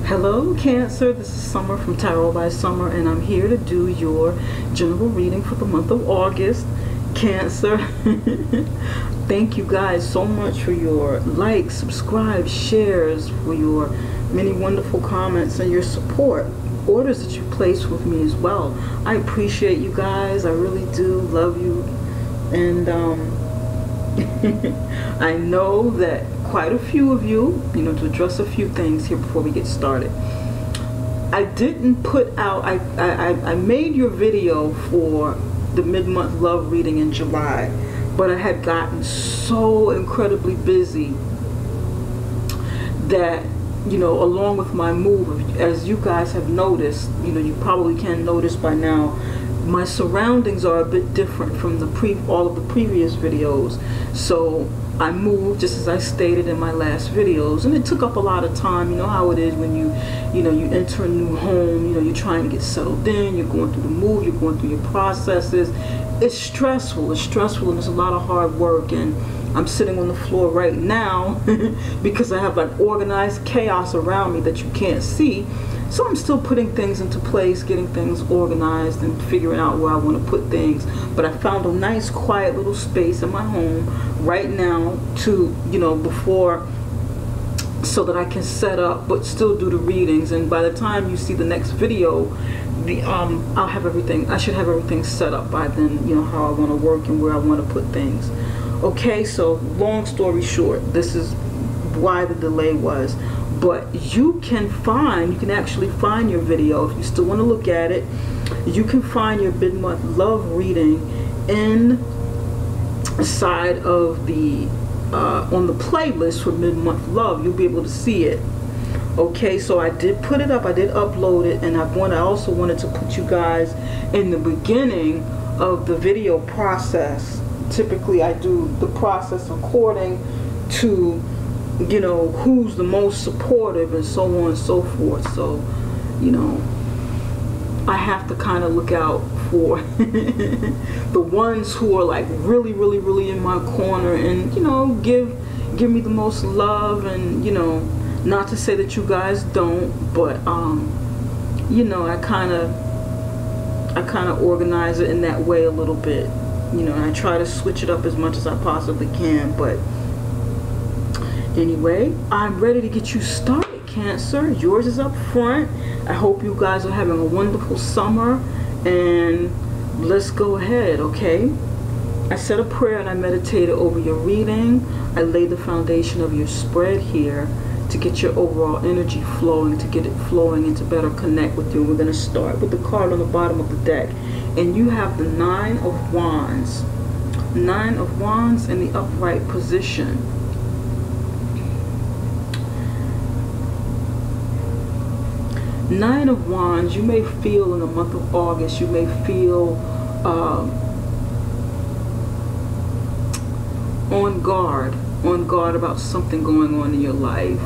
Hello Cancer, this is Summer from Tarot by Summer, and I'm here to do your general reading for the month of August. Cancer, thank you guys so much for your likes, subscribes, shares, for your many wonderful comments and your support, orders that you place with me as well. I appreciate you guys, I really do love you, and I know that quite a few of you, to address a few things here before we get started. I didn't put out, I made your video for the mid-month love reading in July, but I had gotten so incredibly busy that, along with my move, as you guys have noticed, you probably can notice by now, my surroundings are a bit different from all of the previous videos. So I moved, just as I stated in my last videos, and it took up a lot of time. You know how it is when you enter a new home, you're trying to get settled in, you're going through the move, you're going through your processes. It's stressful, and it's a lot of hard work, and I'm sitting on the floor right now because I have like organized chaos around me that you can't see. So I'm still putting things into place, getting things organized and figuring out where I want to put things. But I found a nice quiet little space in my home right now to, before, so that I can set up but still do the readings. And by the time you see the next video, I'll have everything, I should have everything set up by then, how I want to work and where I want to put things. Okay, so long story short, this is why the delay was. But you can actually find your video if you still want to look at it. You can find your mid-month love reading inside of the on the playlist for mid-month love. You'll be able to see it. Okay, so I did put it up, I did upload it, and I also wanted to put you guys in the beginning of the video process. Typically I do the process according to who's the most supportive and so on and so forth. So I have to kind of look out for the ones who are like really in my corner and give me the most love, and not to say that you guys don't, but I kind of organize it in that way a little bit, and I try to switch it up as much as I possibly can. But anyway, I'm ready to get you started, Cancer. Yours is up front. I hope you guys are having a wonderful summer, and let's go ahead, okay? I said a prayer and I meditated over your reading. I laid the foundation of your spread here to get your overall energy flowing, to get it flowing and to better connect with you. We're going to start with the card on the bottom of the deck, and you have the Nine of Wands. Nine of Wands in the upright position. Nine of Wands, you may feel in the month of August, you may feel on guard about something going on in your life.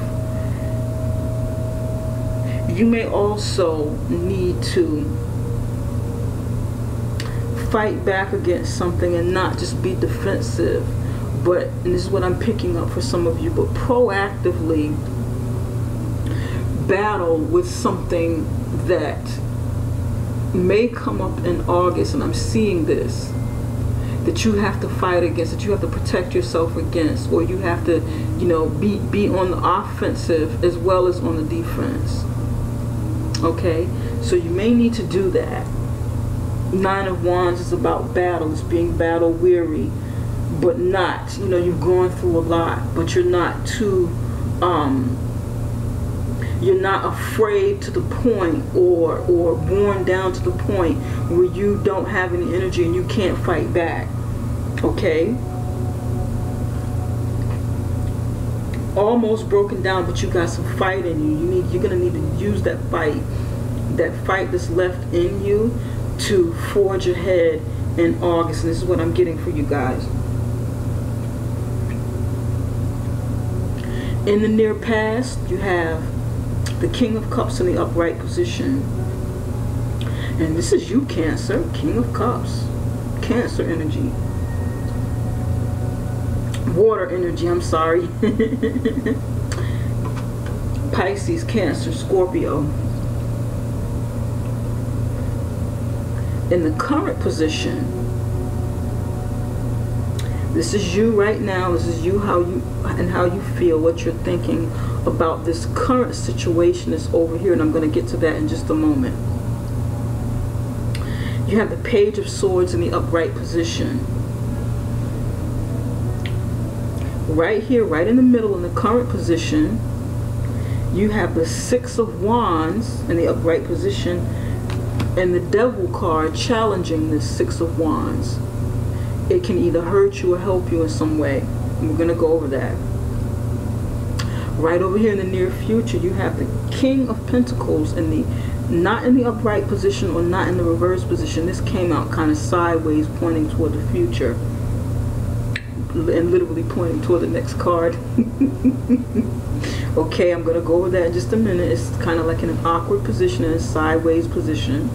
You may also need to fight back against something and not just be defensive, but, and this is what I'm picking up for some of you, but proactively battle with something that may come up in August, and I'm seeing this, that you have to fight against, that you have to protect yourself against, or you have to, be on the offensive as well as on the defense. Okay, so you may need to do that. Nine of Wands is about battle. It's being battle weary, but not, you've gone through a lot, but you're not too you're not afraid to the point or worn down to the point where you don't have any energy and you can't fight back. Okay? Almost broken down, but you got some fight in you. You're gonna need to use that fight that's left in you to forge ahead in August. And this is what I'm getting for you guys. In the near past, you have the King of Cups in the upright position. And this is you, Cancer. King of Cups. Cancer energy. water energy, I'm sorry. Pisces, Cancer, Scorpio. In the current position, this is you right now. This is you, how you feel, what you're thinking about this current situation that's over here, and I'm going to get to that in just a moment. You have the Page of Swords in the upright position. Right here, right in the middle, in the current position, you have the Six of Wands in the upright position, and the Devil card challenging this Six of Wands. It can either hurt you or help you in some way. And we're going to go over that. Right over here in the near future, you have the King of Pentacles in the, not in the upright position or not in the reverse position. This came out kind of sideways, pointing toward the future, and literally pointing toward the next card. Okay, I'm going to go over that in just a minute. It's kind of like in an awkward position, in a sideways position.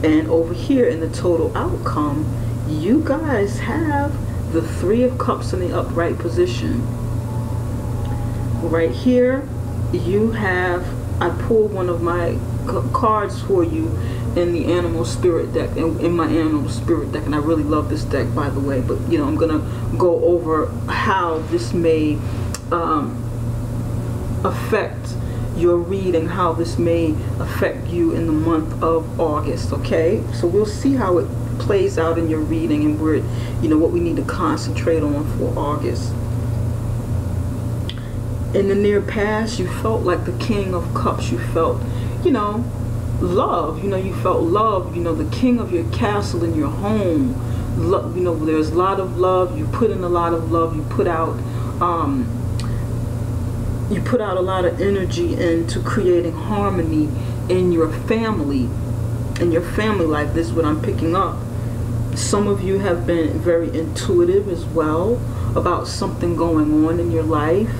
And over here in the total outcome, you guys have the Three of Cups in the upright position. Right here, you have, I pulled one of my cards for you in the animal spirit deck, in my animal spirit deck, and I really love this deck, by the way. But you know, I'm gonna go over how this may affect your reading, how this may affect you in the month of August. Okay, so we'll see how it plays out in your reading and where, you know, what we need to concentrate on for August. In the near past, you felt like the King of Cups. You felt, you know, love. You know, you felt love. You know, the king of your castle in your home. You know, there's a lot of love. You put in a lot of love. You put out a lot of energy into creating harmony in your family, life. This is what I'm picking up. Some of you have been very intuitive as well about something going on in your life.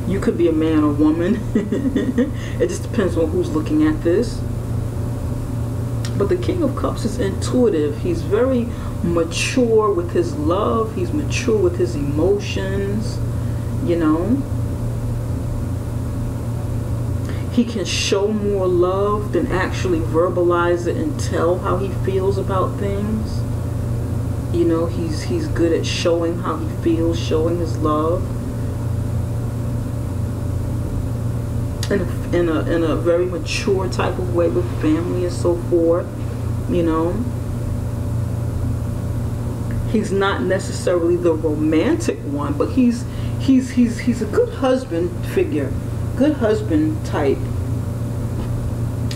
You could be a man or woman. It just depends on who's looking at this. But the King of Cups is intuitive. He's very mature with his love. He's mature with his emotions, you know. He can show more love than actually verbalize it and tell how he feels about things. You know, he's good at showing how he feels, showing his love. In a very mature type of way with family and so forth, you know. He's not necessarily the romantic one, but he's a good husband figure, good husband type,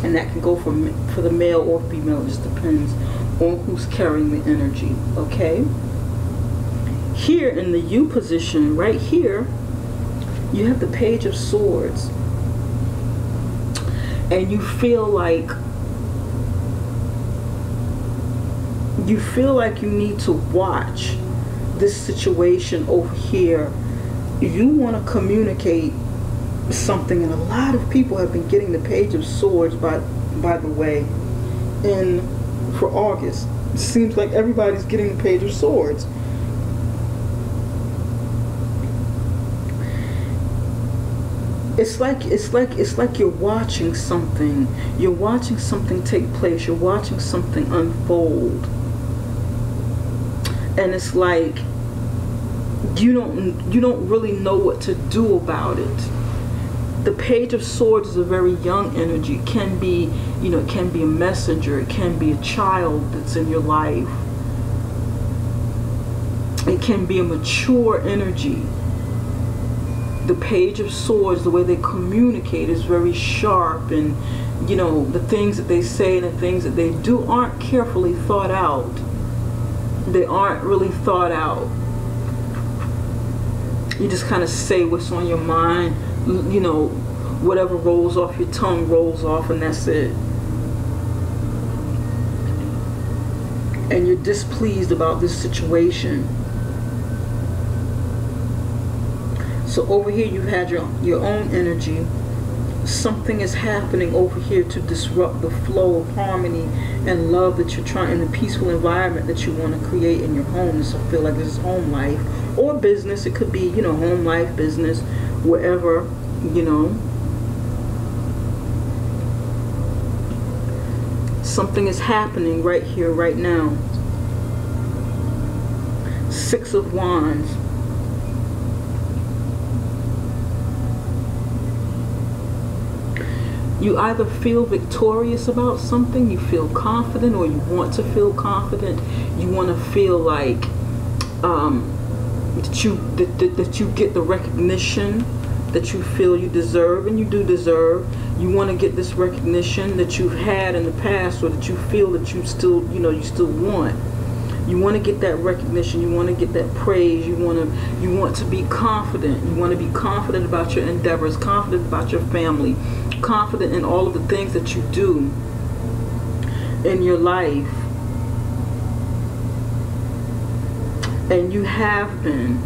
and that can go for the male or female. It just depends on who's carrying the energy. Okay. Here in the U position, right here, you have the Page of Swords. And you feel like you need to watch this situation over here. You want to communicate something, and a lot of people have been getting the Page of Swords, by the way, for August. It seems like everybody's getting the Page of Swords. It's like you're watching something. You're watching something take place. You're watching something unfold. And it's like you don't really know what to do about it. The Page of Swords is a very young energy. It can be, you know, it can be a messenger. It can be a child that's in your life. It can be a mature energy. The Page of Swords, the way they communicate is very sharp, and you know, the things that they say and the things that they do aren't carefully thought out. They aren't really thought out. You just kind of say what's on your mind, you know, whatever rolls off your tongue rolls off, and that's it. And you're displeased about this situation. So over here you had your own energy. Something is happening over here to disrupt the flow of harmony and love that you're trying, in the peaceful environment that you want to create in your home. This will feel like this is home life or business. It could be, you know, home life, business, wherever. You know, something is happening right here, right now. Six of Wands. You either feel victorious about something, you feel confident, or you want to feel confident. You want to feel like that you get the recognition that you feel you deserve, and you do deserve. You want to get this recognition that you've had in the past, or that you feel that you still, you still want. You want to get that recognition. You want to get that praise. You want to be confident. You want to be confident about your endeavors, confident about your family, confident in all of the things that you do in your life. And you have been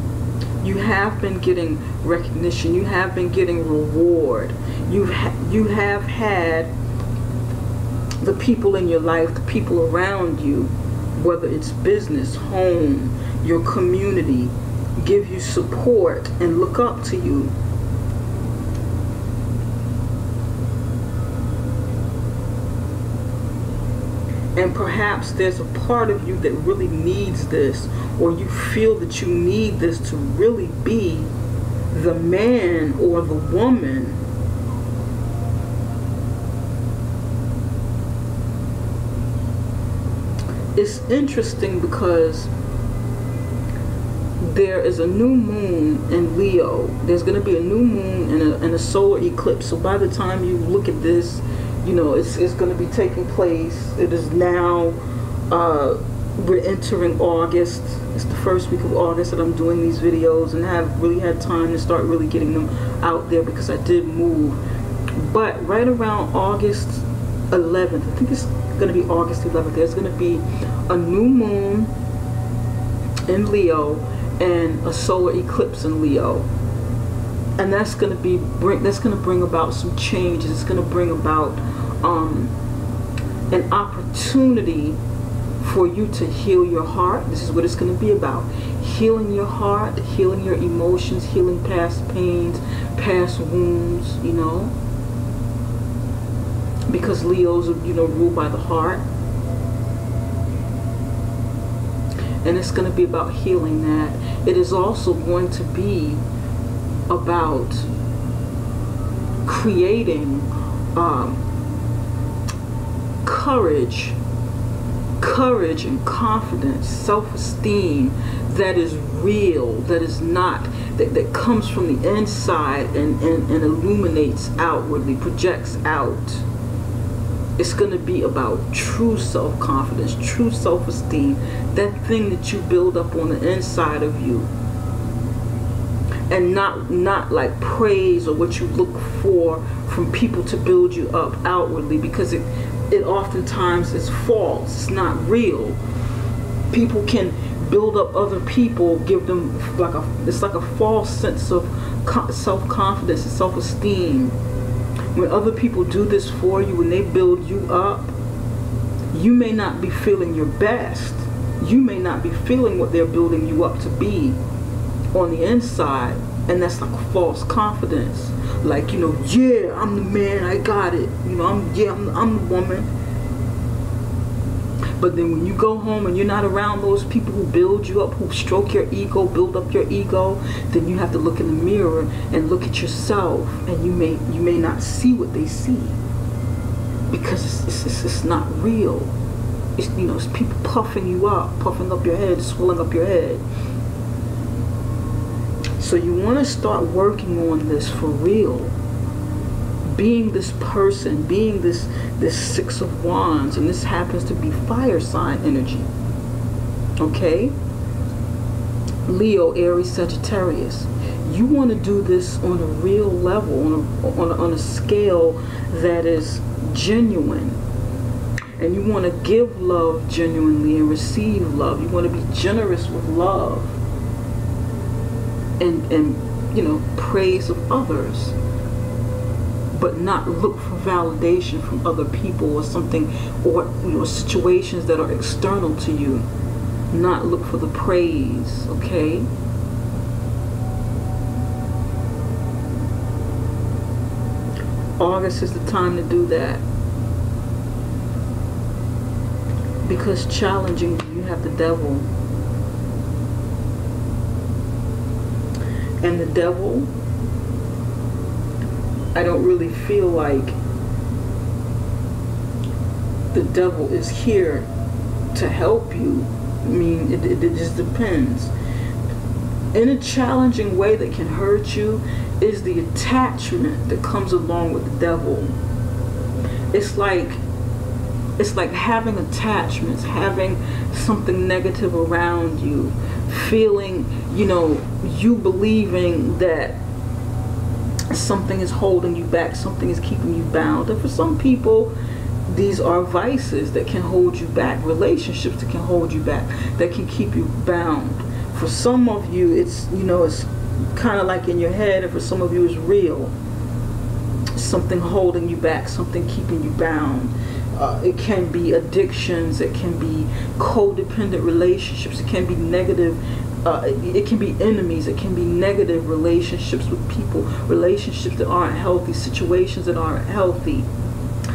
getting recognition. You have been getting reward. You have had the people in your life, the people around you, whether it's business, home, your community, give you support and look up to you. And perhaps there's a part of you that really needs this, or you feel that you need this to really be the man or the woman it's interesting because there is a new moon in Leo. There's going to be a new moon and a solar eclipse. So by the time you look at this, it's going to be taking place. It is now, we're entering August. It's the first week of August that I'm doing these videos, and I have really had time to start really getting them out there because I did move. But right around August 11th, I think it's going to be August 11th, there's going to be a new moon in Leo and a solar eclipse in Leo, and that's going to bring about some changes. It's going to bring about an opportunity for you to heal your heart. This is what it's going to be about: healing your heart, healing your emotions, healing past pains, past wounds, because Leos are, ruled by the heart. And it's going to be about healing that. It is also going to be about creating courage and confidence, self-esteem that is real, that is not, that comes from the inside and illuminates outwardly, projects out. It's going to be about true self-confidence, true self-esteem, that thing that you build up on the inside of you. And not like praise or what you look for from people to build you up outwardly, because it oftentimes is false. It's not real. People can build up other people, give them it's like a false sense of self-confidence and self-esteem. When other people do this for you, when they build you up, you may not be feeling your best. You may not be feeling what they're building you up to be on the inside, and that's like a false confidence. Like, yeah, I'm the man, I got it. I'm the woman. But then when you go home and you're not around those people who build you up, who stroke your ego, build up your ego, then you have to look in the mirror and look at yourself, and you may not see what they see, because it's not real. It's people puffing you up, puffing up your head, swelling up your head. So you want to start working on this for real. Being this person, being this Six of Wands, and this happens to be fire sign energy. Okay? Leo, Aries, Sagittarius. You want to do this on a real level, on a scale that is genuine. And you want to give love genuinely and receive love. You want to be generous with love and praise of others, but not look for validation from other people or something, or situations that are external to you. Not look for the praise, okay? August is the time to do that. Because challenging, you have the devil. And the devil, I don't really feel like the devil is here to help you. I mean, it just depends. In a challenging way that can hurt you is the attachment that comes along with the devil. It's like having attachments, having something negative around you, feeling, you believing that something is holding you back, something is keeping you bound. And for some people, these are vices that can hold you back, relationships that can hold you back, that can keep you bound. For some of you, it's, it's kind of like in your head, and for some of you, it's real. Something holding you back, something keeping you bound. It can be addictions, it can be codependent relationships, it can be negative, it can be enemies, it can be negative relationships with people, relationships that aren't healthy, situations that aren't healthy,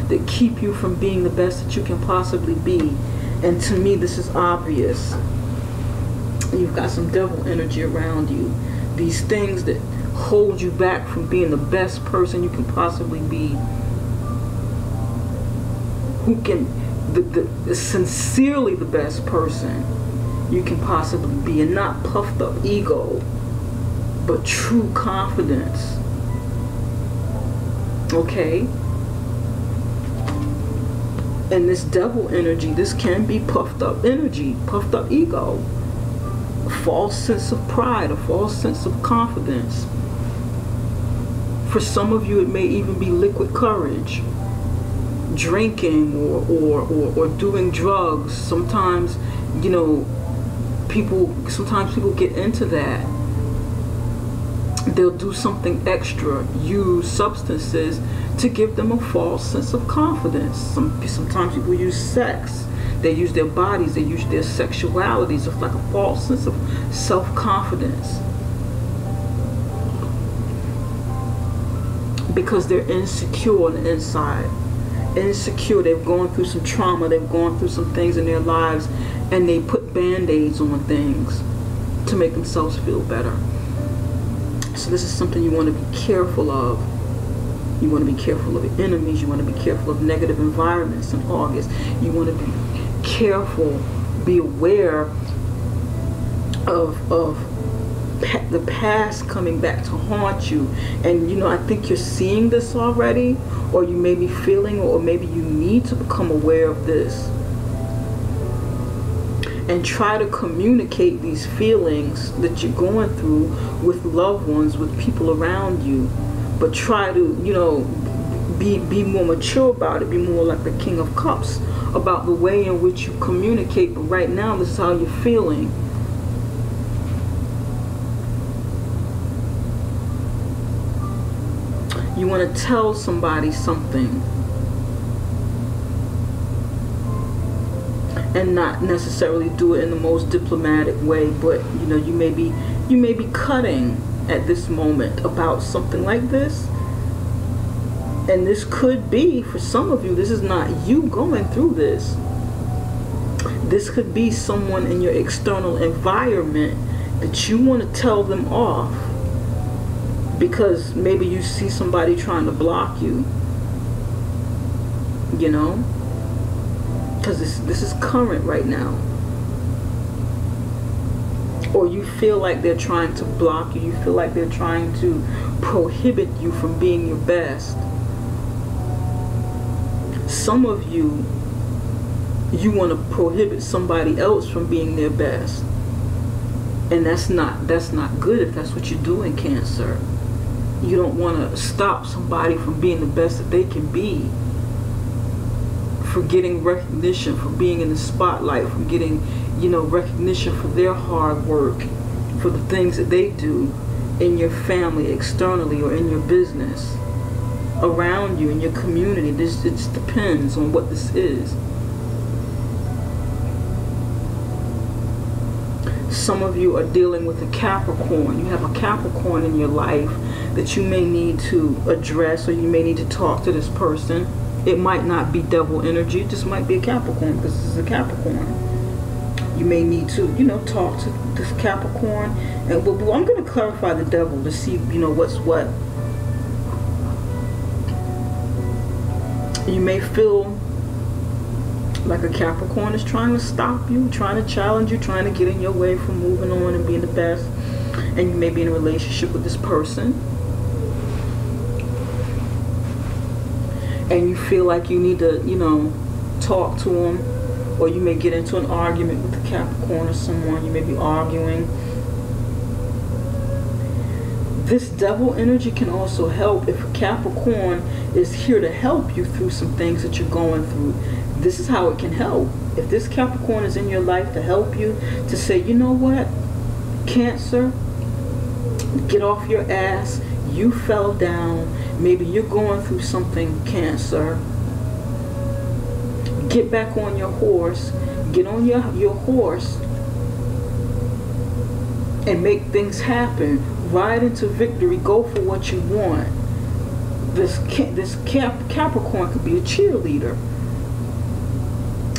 that keep you from being the best that you can possibly be. And to me, this is obvious. You've got some devil energy around you. These things that hold you back from being the best person you can possibly be. Who can, the sincerely the best person you can possibly be, and not puffed up ego, but true confidence. Okay? And this devil energy, this can be puffed up energy, puffed up ego, a false sense of pride, a false sense of confidence. For some of you, it may even be liquid courage, drinking or doing drugs. Sometimes, sometimes people get into that. They'll do something extra, use substances to give them a false sense of confidence. Sometimes people use sex. They use their bodies, they use their sexualities. It's like a false sense of self-confidence. Because they're insecure on the inside. Insecure, they've gone through some trauma, they've gone through some things in their lives, and they put band-aids on things to make themselves feel better. So this is something you want to be careful of. You want to be careful of enemies. You want to be careful of negative environments in August. You want to be careful, be aware of the past coming back to haunt you. And I think you're seeing this already, or you may be feeling, or maybe you need to become aware of this and try to communicate these feelings that you're going through with loved ones, with people around you. But try to, be more mature about it, be more like the King of Cups about the way in which you communicate. But right now, this is how you're feeling. You want to tell somebody something and not necessarily do it in the most diplomatic way, but you may be cutting at this moment about something like this. And this could be, for some of you, this is not you going through this. This could be someone in your external environment that you want to tell them off. Because maybe you see somebody trying to block you. Because this is current right now. Or you feel like they're trying to block you. You feel like they're trying to prohibit you from being your best. Some of you want to prohibit somebody else from being their best. And that's not good if that's what you're doing, Cancer. You don't want to stop somebody from being the best that they can be. For getting recognition, for being in the spotlight, for getting, recognition for their hard work, for the things that they do in your family, externally, or in your business, around you, in your community. It just depends on what this is. Some of you are dealing with a Capricorn. You have a Capricorn in your life that you may need to address, or you may need to talk to this person. It might not be devil energy. It just might be a Capricorn, because this is a Capricorn. You may need to, you know, talk to this Capricorn. And I'm going to clarify the devil to see, you know, what's what. You may feel like a Capricorn is trying to stop you, trying to challenge you, trying to get in your way from moving on and being the best. And you may be in a relationship with this person, and you feel like you need to, you know, talk to them. Or you may get into an argument with the Capricorn or someone. You may be arguing. This devil energy can also help if a Capricorn is here to help you through some things that you're going through. This is how it can help. If this Capricorn is in your life to help you, to say, you know what, Cancer, get off your ass. You fell down. Maybe you're going through something, Cancer. Get back on your horse. Get on your horse and make things happen. Ride into victory. Go for what you want. This Capricorn could be a cheerleader.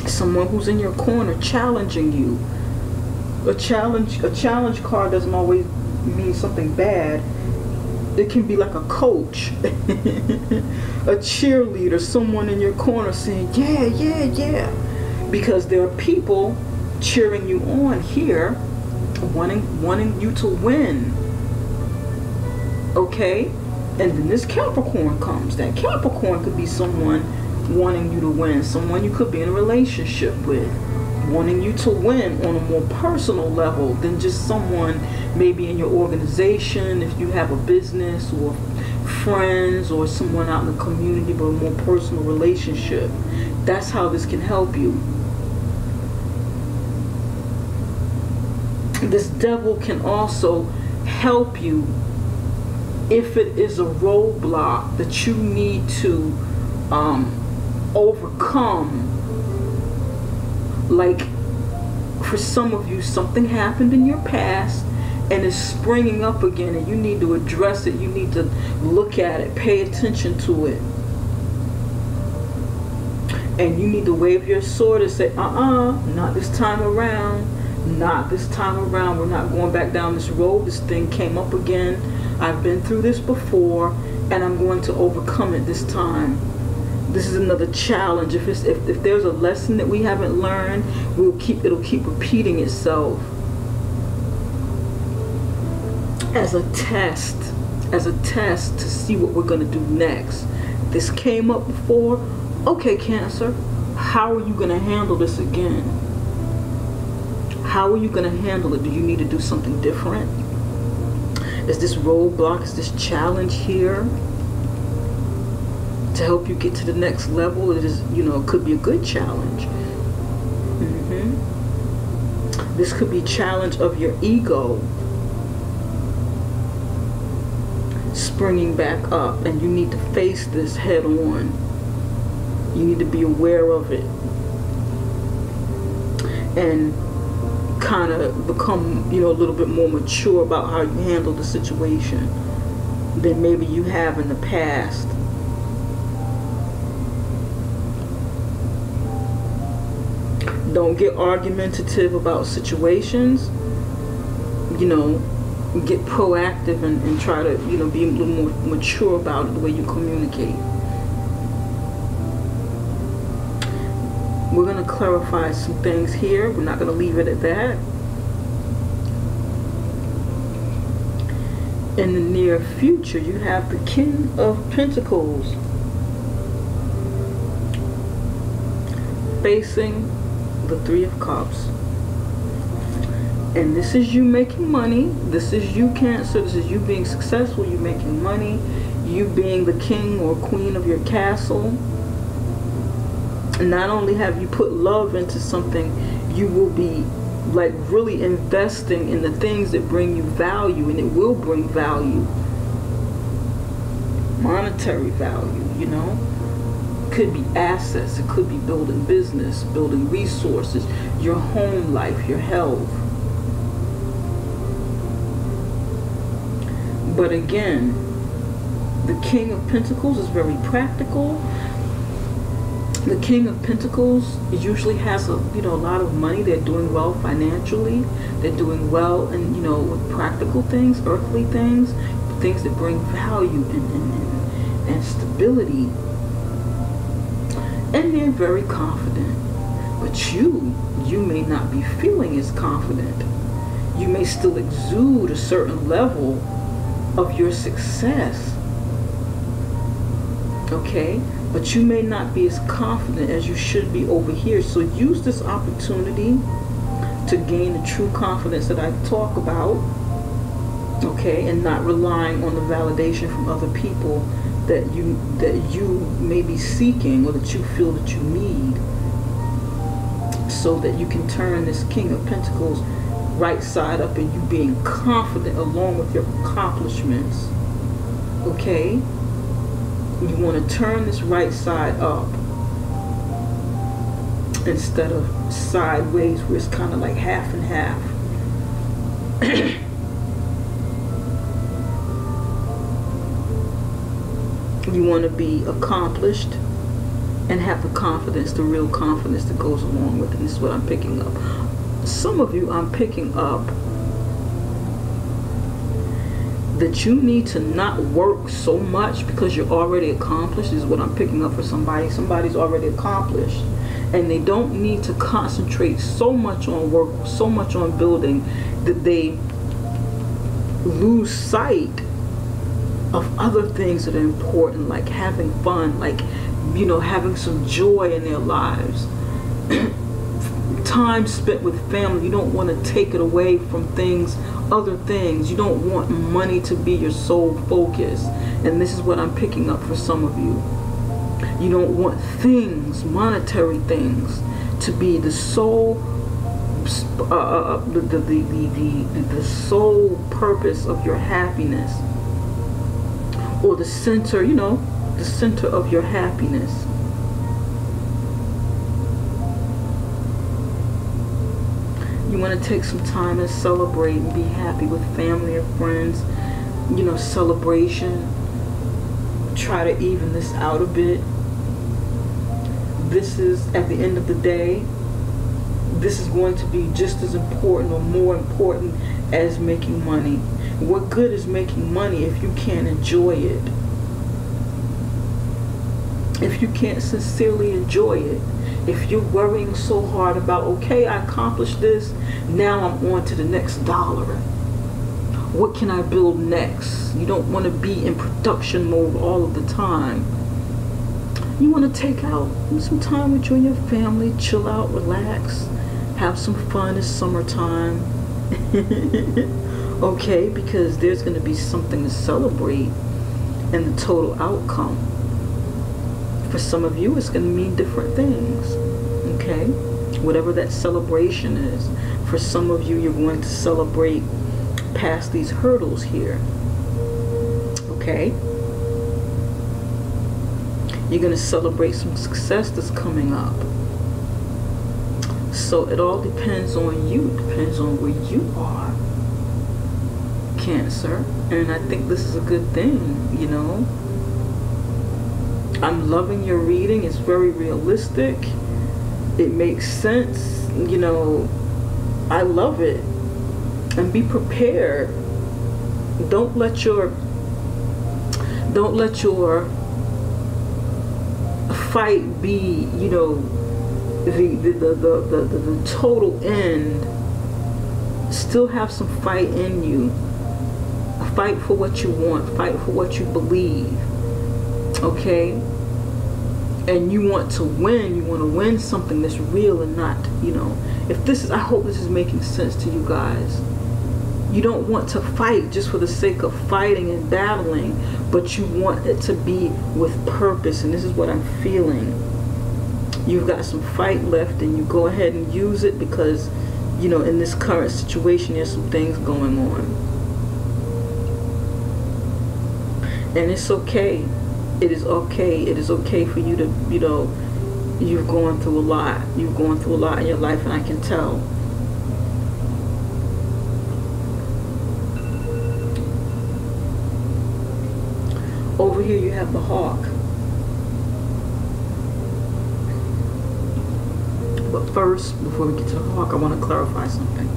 Someone who's in your corner challenging you. A challenge card doesn't always mean something bad. It can be like a coach, a cheerleader, someone in your corner saying, yeah, yeah, yeah. Because there are people cheering you on here, wanting you to win. Okay? And then this Capricorn comes. That Capricorn could be someone wanting you to win, someone you could be in a relationship with, wanting you to win on a more personal level than just someone maybe in your organization, if you have a business, or friends, or someone out in the community, but a more personal relationship. That's how this can help you. This devil can also help you if it is a roadblock that you need to overcome. Like, for some of you, something happened in your past and it's springing up again, and you need to address it. You need to look at it, pay attention to it, and you need to wave your sword and say, not this time around. Not this time around. We're not going back down this road. This thing came up again. I've been through this before, and I'm going to overcome it this time. This is another challenge. If there's a lesson that we haven't learned, it'll keep repeating itself as a test to see what we're going to do next. This came up before. Okay, Cancer, how are you going to handle this again? How are you going to handle it? Do you need to do something different? Is this roadblock, is this challenge here to help you get to the next level? It is, you know, it could be a good challenge. This could be a challenge of your ego springing back up, and you need to face this head on. You need to be aware of it and kind of become, you know, a little bit more mature about how you handle the situation than maybe you have in the past. Don't get argumentative about situations. You know, get proactive and try to, you know, be a little more mature about it, the way you communicate. We're going to clarify some things here. We're not going to leave it at that. In the near future, you have the King of Pentacles facing the Three of Cups. And this is you making money. This is you, Cancer. This is you being successful. You making money. You being the king or queen of your castle. Not only have you put love into something, you will be like really investing in the things that bring you value, and it will bring value, monetary value, you know. Could be assets, it could be building business, building resources, your home life, your health. But again, the King of Pentacles is very practical. The King of Pentacles usually has a lot of money. They're doing well financially. They're doing well, and with practical things, earthly things, things that bring value and stability. And they're very confident. But you may not be feeling as confident. You may still exude a certain level of your success. Okay? But you may not be as confident as you should be over here. So use this opportunity to gain the true confidence that I talk about. Okay? And not relying on the validation from other people that you may be seeking, or that you feel that you need, so that you can turn this King of Pentacles right side up and you being confident along with your accomplishments. Okay? You want to turn this right side up instead of sideways, where it's kind of like half and half. You want to be accomplished and have the confidence, the real confidence that goes along with it. And this is what I'm picking up. Some of you, I'm picking up that you need to not work so much because you're already accomplished. This is what I'm picking up for somebody. Somebody's already accomplished, and they don't need to concentrate so much on work, so much on building, that they lose sight of other things that are important, like having fun, like having some joy in their lives. Time spent with family. You don't want to take it away from things, other things. You don't want money to be your sole focus. And this is what I'm picking up for some of you. You don't want things, monetary things, to be the sole the sole purpose of your happiness, or the center, the center of your happiness. You want to take some time and celebrate and be happy with family and friends. Celebration. Try to even this out a bit. This is, at the end of the day, this is going to be just as important or more important as making money. What good is making money if you can't enjoy it? If you can't sincerely enjoy it? If you're worrying so hard about, okay, I accomplished this, now I'm on to the next dollar. What can I build next? You don't want to be in production mode all of the time. You want to take out some time with you and your family, chill out, relax, have some fun. It's summertime. Okay, because there's going to be something to celebrate in the total outcome. For some of you, it's going to mean different things. Okay? Whatever that celebration is. For some of you, you're going to celebrate past these hurdles here. Okay? You're going to celebrate some success that's coming up. So it all depends on you. It depends on where you are, Cancer. And I think this is a good thing, I'm loving your reading. It's very realistic. It makes sense. I love it. And be prepared. Don't let your fight be, the total end. Still have some fight in you. Fight for what you want. Fight for what you believe. Okay? And you want to win. You want to win something that's real and not, if this is, I hope this is making sense to you guys. You don't want to fight just for the sake of fighting and battling, but you want it to be with purpose. And this is what I'm feeling. You've got some fight left, and you go ahead and use it because, in this current situation, there's some things going on. And it's okay. It is okay. It is okay for you to, you've gone through a lot. You've gone through a lot in your life, and I can tell. Over here you have the hawk. But first, before we get to the hawk, I want to clarify something.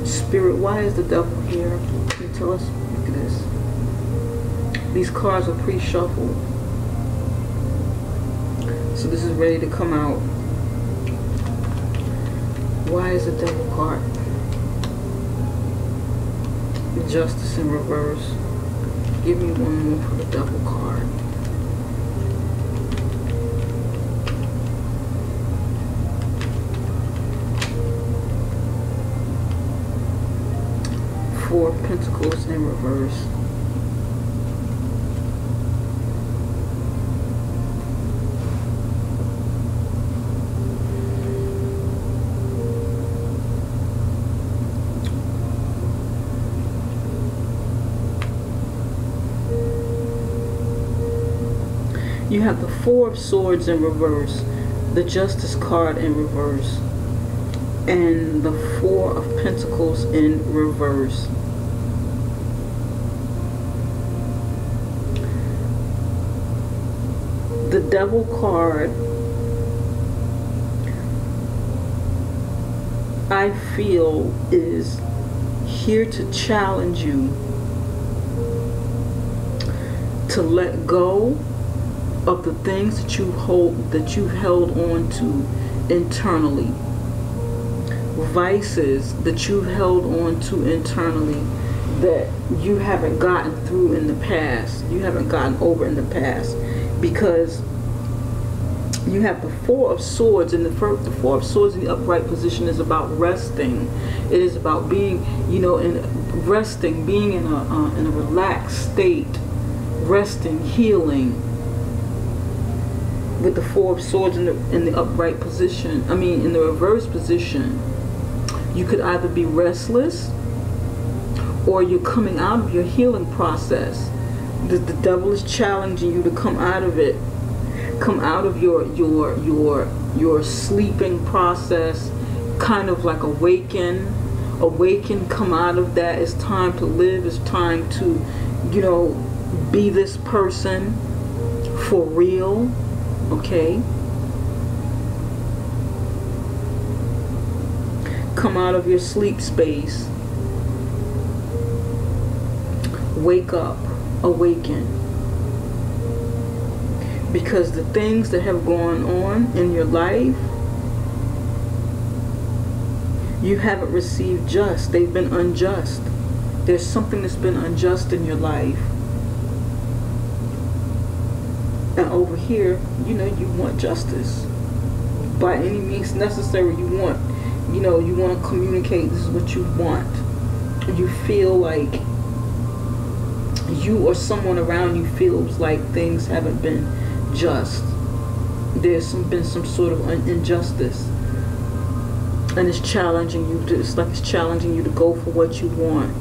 Spirit, why is the devil here? Can you tell us? Look at this. These cards are pre-shuffled. So this is ready to come out. Why is the devil card? Justice in reverse. Give me one more for the devil card. Four of Pentacles in reverse. You have the Four of Swords in reverse, the Justice card in reverse, and the Four of Pentacles in reverse. The Devil card, I feel, is here to challenge you to let go of the things that you've held on to internally, vices that you've held on to internally that you haven't gotten through in the past, you haven't gotten over in the past, because you have the Four of Swords, and the Four of Swords in the upright position is about resting. It is about being, you know, in resting, being in a relaxed state, resting, healing. With the Four of Swords in the upright position, I mean in the reverse position, you could either be restless or you're coming out of your healing process. The devil is challenging you to come out of it, come out of your sleeping process, kind of like awaken, come out of that. It's time to live. It's time to, you know, be this person for real. Okay, come out of your sleep space, wake up, awaken, because the things that have gone on in your life, you haven't received just. They've been unjust. There's something that's been unjust in your life. And over here, you know, you want justice by any means necessary. You want, you know, you want to communicate this is what you want. You feel like you or someone around you feels like things haven't been just. There's been some sort of injustice, and it's challenging you to. It's like it's challenging you to go for what you want,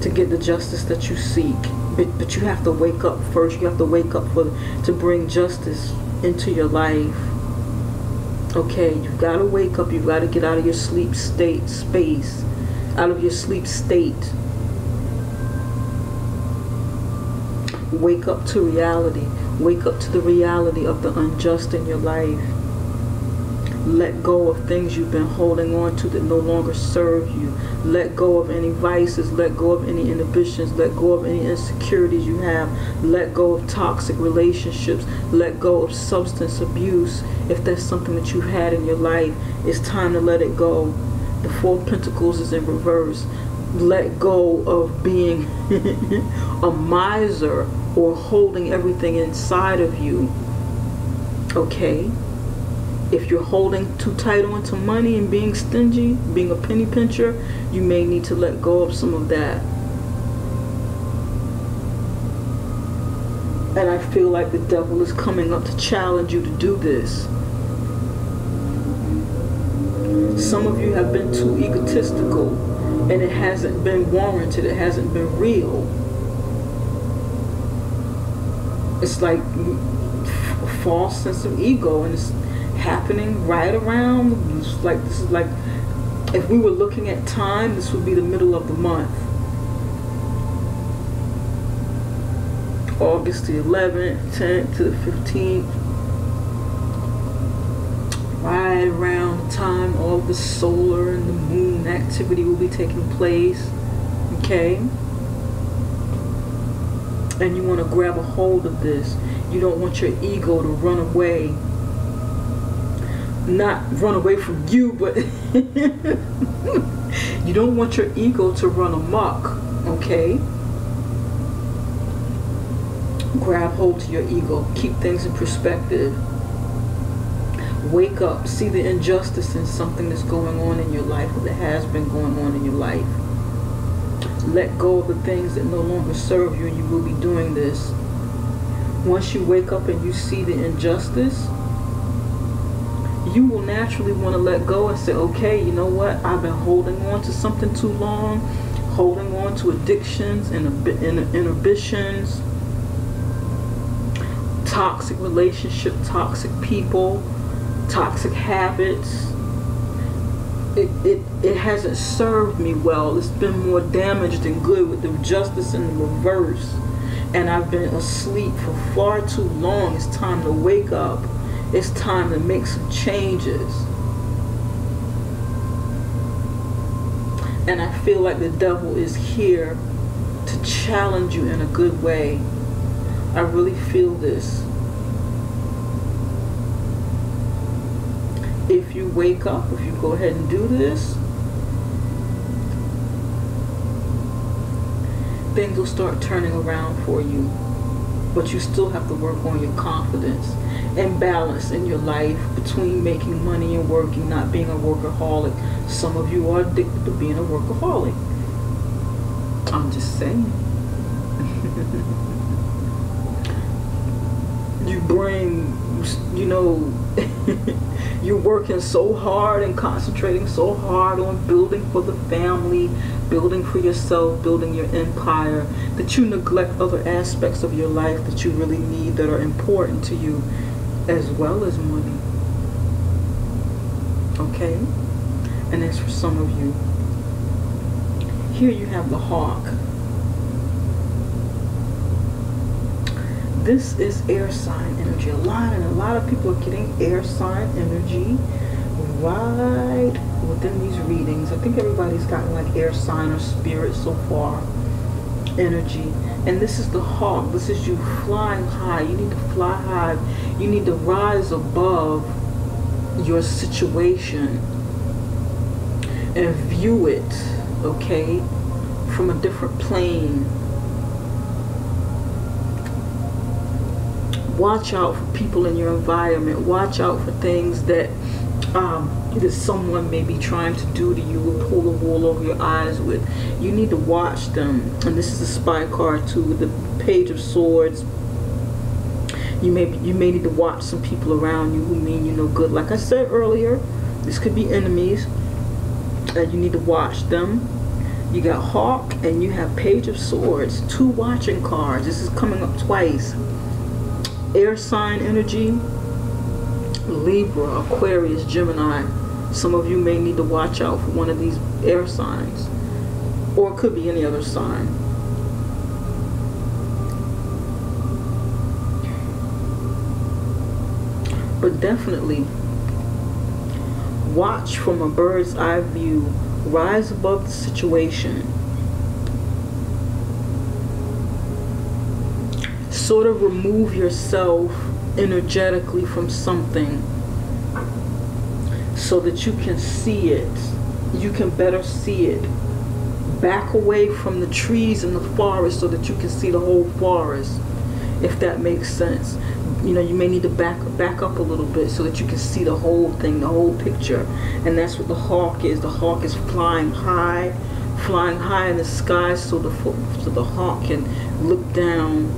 to get the justice that you seek. But you have to wake up first. You have to wake up to bring justice into your life. Okay, you've got to wake up. You've got to get out of your sleep space, out of your sleep state. Wake up to reality. Wake up to the reality of the unjust in your life. Let go of things you've been holding on to that no longer serve you. Let go of any vices. Let go of any inhibitions. Let go of any insecurities you have. Let go of toxic relationships. Let go of substance abuse. If that's something that you've had in your life, it's time to let it go. The Four of Pentacles is in reverse. Let go of being a miser or holding everything inside of you. Okay? If you're holding too tight onto money and being stingy, being a penny pincher, you may need to let go of some of that. And I feel like the devil is coming up to challenge you to do this. Some of you have been too egotistical, and it hasn't been warranted. It hasn't been real. It's like a false sense of ego, and it's happening right around, this is like, if we were looking at time, this would be the middle of the month. August the 11th, 10th to the 15th. Right around the time all the solar and the moon activity will be taking place. Okay? And you want to grab a hold of this. You don't want your ego to run away. Not run away from you, but you don't want your ego to run amok. Okay? Grab hold to your ego. Keep things in perspective. Wake up. See the injustice in something that's going on in your life, or that has been going on in your life. Let go of the things that no longer serve you, and you will be doing this. Once you wake up and you see the injustice, you will naturally want to let go and say, okay, you know what? I've been holding on to something too long, holding on to addictions and inhibitions, toxic relationship, toxic people, toxic habits. It hasn't served me well. It's been more damage than good, with the justice in the reverse. And I've been asleep for far too long. It's time to wake up. It's time to make some changes. And I feel like the devil is here to challenge you in a good way. I really feel this. If you wake up, if you go ahead and do this, things will start turning around for you. But you still have to work on your confidence and balance in your life between making money and working, not being a workaholic. Some of you are addicted to being a workaholic. I'm just saying. You bring, you know, you're working so hard and concentrating so hard on building for the family, building for yourself, building your empire, that you neglect other aspects of your life that you really need, that are important to you, as well as money. Okay? And that's for some of you. Here you have the hawk. This is air sign energy. A lot of people are getting air sign energy right within these readings. I think everybody's gotten like air sign or spirit so far energy. And this is the hawk. This is you flying high. You need to fly high. You need to rise above your situation and view it, okay, from a different plane. Watch out for people in your environment. Watch out for things that that someone may be trying to do to you, or pull the wool over your eyes with. You need to watch them. And this is a spy card too, with the Page of Swords. You may need to watch some people around you who mean you no good. Like I said earlier, this could be enemies, and you need to watch them. You got Hawk and you have Page of Swords. Two watching cards. This is coming up twice. Air sign energy, Libra, Aquarius, Gemini. Some of you may need to watch out for one of these air signs, or it could be any other sign. But definitely watch from a bird's eye view. Rise above the situation. Sort of remove yourself energetically from something so that you can see it. You can better see it. Back away from the trees in the forest so that you can see the whole forest, if that makes sense. You know, you may need to back up a little bit so that you can see the whole thing, the whole picture. And that's what the hawk is. The hawk is flying high in the sky, so the hawk can look down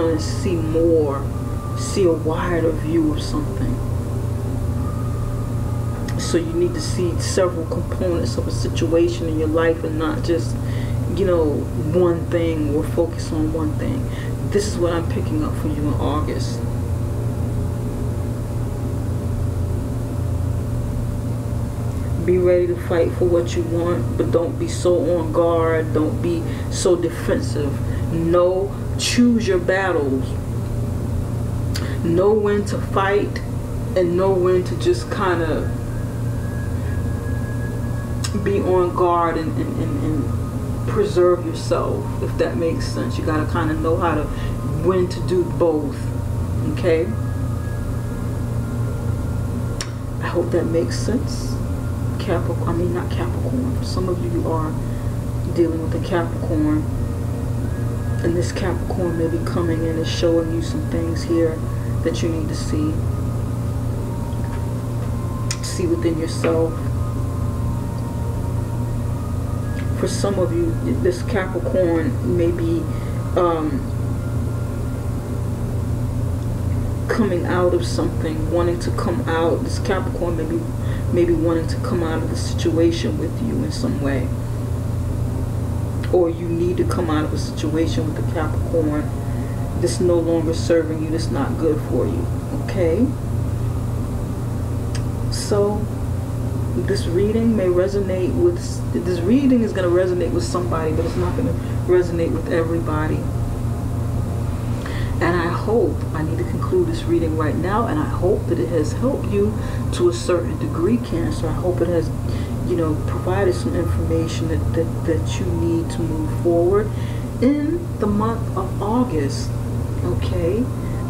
and see more, see a wider view of something. So you need to see several components of a situation in your life, and not just, you know, one thing, or focus on one thing. This is what I'm picking up for you in August. Be ready to fight for what you want, but don't be so on guard. Don't be so defensive. Choose your battles. Know when to fight and know when to just kind of be on guard and preserve yourself, if that makes sense. You got to kind of know when to do both. Okay? I hope that makes sense. Not Capricorn. For some of you are dealing with a Capricorn, and this Capricorn may be coming in and showing you some things here that you need to see within yourself. For some of you, this Capricorn may be coming out of something, wanting to come out. This Capricorn may be wanting to come out of the situation with you in some way, or you need to come out of a situation with the Capricorn that's no longer serving you, that's not good for you. Okay? So this reading may resonate with, this reading is going to resonate with somebody, but it's not going to resonate with everybody. And I need to conclude this reading right now, and I hope that it has helped you to a certain degree, Cancer. I hope it has, provided some information that you need to move forward in the month of August. Okay?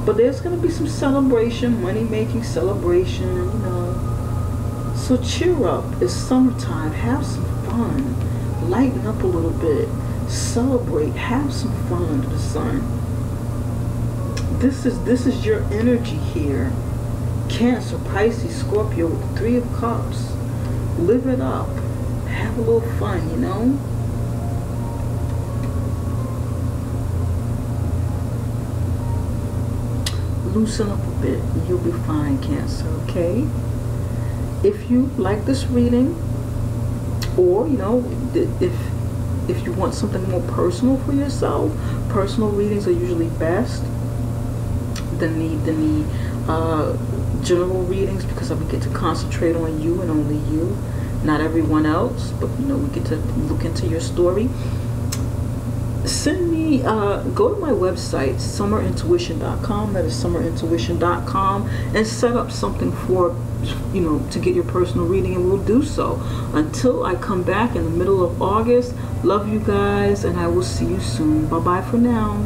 But there's going to be some celebration, money-making celebration, So cheer up. It's summertime. Have some fun. Lighten up a little bit. Celebrate. Have some fun under the sun. This is your energy here. Cancer, Pisces, Scorpio with the 3 of Cups. Live it up. Have a little fun, Loosen up a bit and you'll be fine, Cancer, okay? If you like this reading, or, if you want something more personal for yourself, personal readings are usually best than the general readings, because we get to concentrate on you and only you, not everyone else. But we get to look into your story. Send me, go to my website, summerintuition.com. That is summerintuition.com, and set up something for, to get your personal reading, and we'll do so. Until I come back in the middle of August, love you guys, and I will see you soon. Bye bye for now.